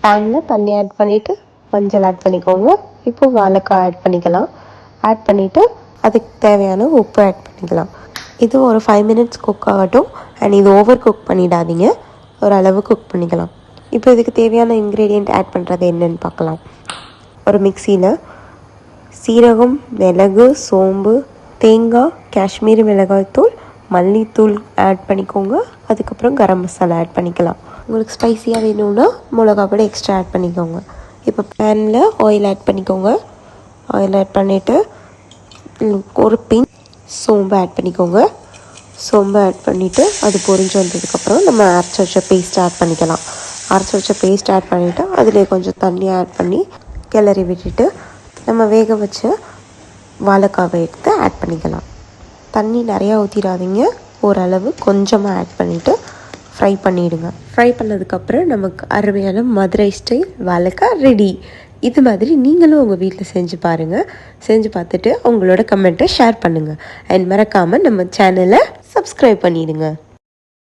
பேனில் தண்ணி ஆட் பண்ணிவிட்டு மஞ்சள் ஆட் பண்ணிக்கோங்க. இப்போ வாழைக்காய் ஆட் பண்ணிக்கலாம். ஆட் பண்ணிவிட்டு அதுக்கு தேவையான உப்பு ஆட் பண்ணிக்கலாம். இது ஒரு 5 minutes குக் ஆகட்டும். அண்ட் இது ஓவர் குக் பண்ணிடாதீங்க, ஓரளவு குக் பண்ணிக்கலாம். இப்போ இதுக்கு தேவையான இன்க்ரீடியண்ட் ஆட் பண்ணுறது என்னென்னு பார்க்கலாம். ஒரு மிக்சியில் சீரகம், மிளகு, சோம்பு, தேங்காய், காஷ்மீரி மிளகாய்த்தூள், மல்லித்தூள் ஆட் பண்ணிக்கோங்க. அதுக்கப்புறம் கரம் மசாலா ஆட் பண்ணிக்கலாம். உங்களுக்கு ஸ்பைஸியாக வேணும்னா மிளகா பொடி எக்ஸ்ட்ரா ஆட் பண்ணிக்கோங்க. இப்போ பேனில் ஆயில் ஆட் பண்ணிக்கோங்க. ஆயில் ஆட் பண்ணிவிட்டு ஒரு பின் சோம்பு ஆட் பண்ணிக்கோங்க. சோம்பு ஆட் பண்ணிவிட்டு அது பொரிஞ்சு வந்ததுக்கப்புறம் நம்ம அரைச்சி வச்ச பேஸ்ட் ஆட் பண்ணிக்கலாம். அரைச்சி வச்ச பேஸ்ட் ஆட் பண்ணிவிட்டு அதில் கொஞ்சம் தண்ணி ஆட் பண்ணி கிளறி விட்டுட்டு நம்ம வேக வச்ச வாழைக்காவை எடுத்து ஆட் பண்ணிக்கலாம். தண்ணி நிறையா ஊற்றிடாதீங்க, ஓரளவு கொஞ்சமாக ஆட் பண்ணிவிட்டு ஃப்ரை பண்ணிவிடுங்க. ஃப்ரை பண்ணதுக்கப்புறம் நமக்கு அருமையான மதுரை ஸ்டைல் வாழைக்காய் ரெடி. இது மாதிரி நீங்களும் உங்கள் வீட்டில் செஞ்சு பாருங்கள். செஞ்சு பார்த்துட்டு உங்களோட கமெண்ட்டை ஷேர் பண்ணுங்கள். அண்ட் மறக்காமல் நம்ம சேனலை சப்ஸ்கிரைப் பண்ணிவிடுங்க.